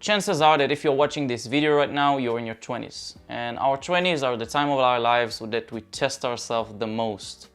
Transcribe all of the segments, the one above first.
Chances are that if you're watching this video right now, you're in your 20s. And our 20s are the time of our lives that we test ourselves the most.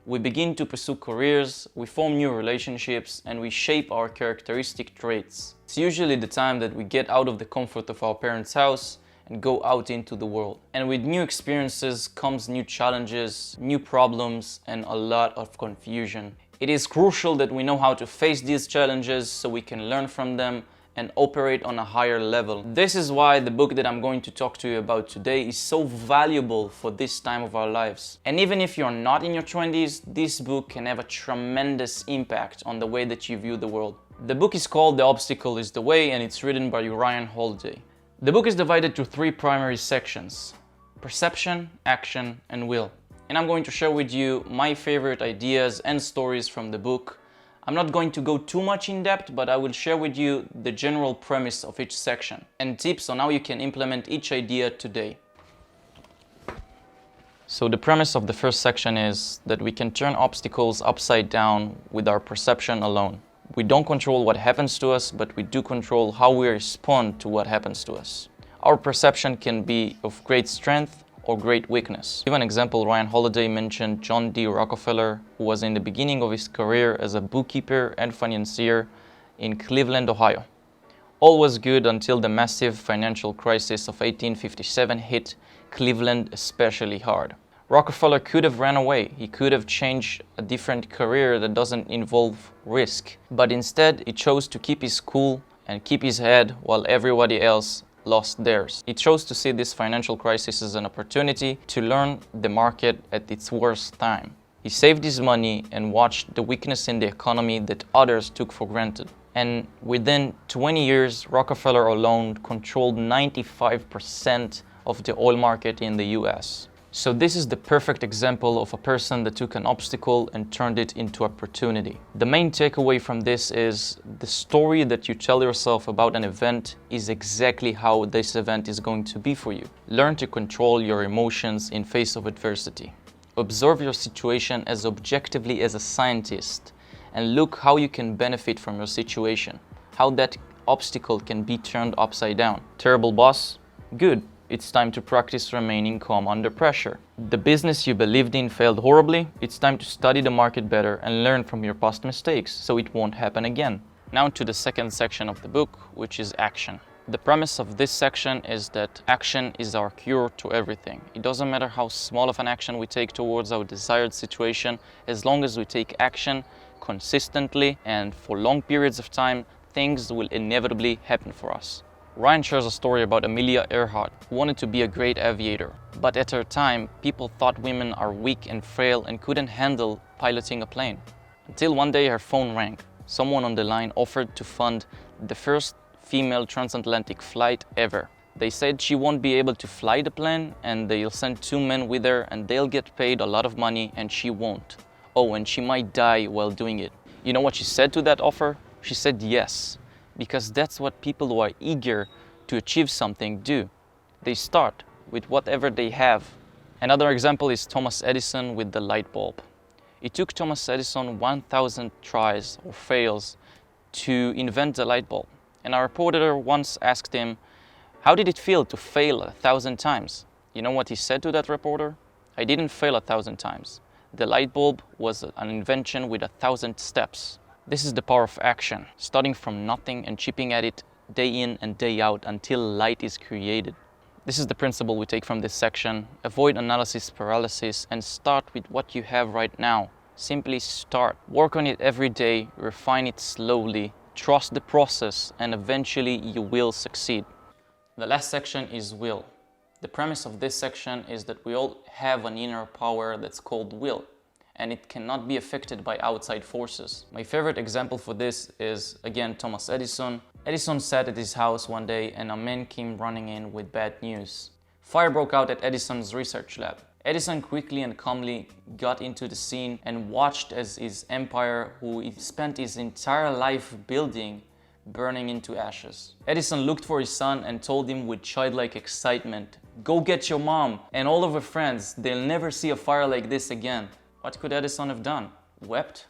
We begin to pursue careers, we form new relationships, and we shape our characteristic traits. It's usually the time that we get out of the comfort of our parents' house and go out into the world. And with new experiences comes new challenges, new problems, and a lot of confusion. It is crucial that we know how to face these challenges so we can learn from them and operate on a higher level. This is why the book that I'm going to talk to you about today is so valuable for this time of our lives. And even if you're not in your 20s, this book can have a tremendous impact on the way that you view the world. The book is called The Obstacle is the Way, and it's written by Ryan Holiday. The book is divided to three primary sections: perception, action, and will. And I'm going to share with you my favorite ideas and stories from the book. I'm not going to go too much in depth, but I will share with you the general premise of each section and tips on how you can implement each idea today. So the premise of the first section is that we can turn obstacles upside down with our perception alone. We don't control what happens to us, but we do control how we respond to what happens to us. Our perception can be of great strength or great weakness. To give an example, Ryan Holiday mentioned John D. Rockefeller, who was in the beginning of his career as a bookkeeper and financier in Cleveland, Ohio. All was good until the massive financial crisis of 1857 hit Cleveland especially hard. Rockefeller could have ran away. He could have changed a different career that doesn't involve risk. But instead, he chose to keep his cool and keep his head while everybody else lost theirs. He chose to see this financial crisis as an opportunity to learn the market at its worst time. He saved his money and watched the weakness in the economy that others took for granted. And within 20 years, Rockefeller alone controlled 95% of the oil market in the US. So this is the perfect example of a person that took an obstacle and turned it into opportunity. The main takeaway from this is the story that you tell yourself about an event is exactly how this event is going to be for you. Learn to control your emotions in face of adversity. Observe your situation as objectively as a scientist and look how you can benefit from your situation, how that obstacle can be turned upside down. Terrible boss? Good. It's time to practice remaining calm under pressure. The business you believed in failed horribly. It's time to study the market better and learn from your past mistakes so it won't happen again. Now to the second section of the book, which is action. The premise of this section is that action is our cure to everything. It doesn't matter how small of an action we take towards our desired situation, as long as we take action consistently and for long periods of time, things will inevitably happen for us. Ryan shares a story about Amelia Earhart, who wanted to be a great aviator. But at her time, people thought women are weak and frail and couldn't handle piloting a plane. Until one day her phone rang. Someone on the line offered to fund the first female transatlantic flight ever. They said she won't be able to fly the plane and they'll send two men with her and they'll get paid a lot of money and she won't. Oh, and she might die while doing it. You know what she said to that offer? She said yes. Because that's what people who are eager to achieve something do. They start with whatever they have. Another example is Thomas Edison with the light bulb. It took Thomas Edison 1,000 tries or fails to invent the light bulb. And a reporter once asked him, how did it feel to fail 1,000 times? You know what he said to that reporter? I didn't fail 1,000 times. The light bulb was an invention with 1,000 steps. This is the power of action, starting from nothing and chipping at it day in and day out until light is created. This is the principle we take from this section. Avoid analysis paralysis and start with what you have right now. Simply start. Work on it every day, refine it slowly, trust the process, and eventually you will succeed. The last section is will. The premise of this section is that we all have an inner power that's called will, and it cannot be affected by outside forces. My favorite example for this is, again, Thomas Edison. Edison sat at his house one day and a man came running in with bad news. Fire broke out at Edison's research lab. Edison quickly and calmly got into the scene and watched as his empire, who he spent his entire life building, burning into ashes. Edison looked for his son and told him with childlike excitement, "Go get your mom and all of her friends. They'll never see a fire like this again." What could Edison have done? Wept?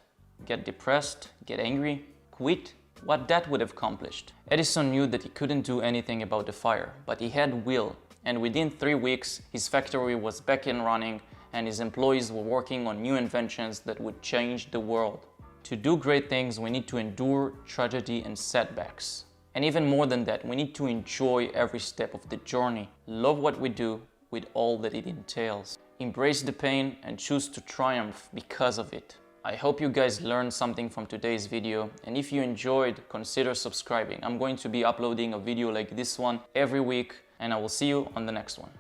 Get depressed? Get angry? Quit? what that would have accomplished. Edison knew that he couldn't do anything about the fire, but he had will, and within 3 weeks, his factory was back and running, and his employees were working on new inventions that would change the world. To do great things, we need to endure tragedy and setbacks. And even more than that, we need to enjoy every step of the journey, love what we do with all that it entails, embrace the pain and choose to triumph because of it. I hope you guys learned something from today's video, and if you enjoyed, consider subscribing. I'm going to be uploading a video like this one every week, and I will see you on the next one.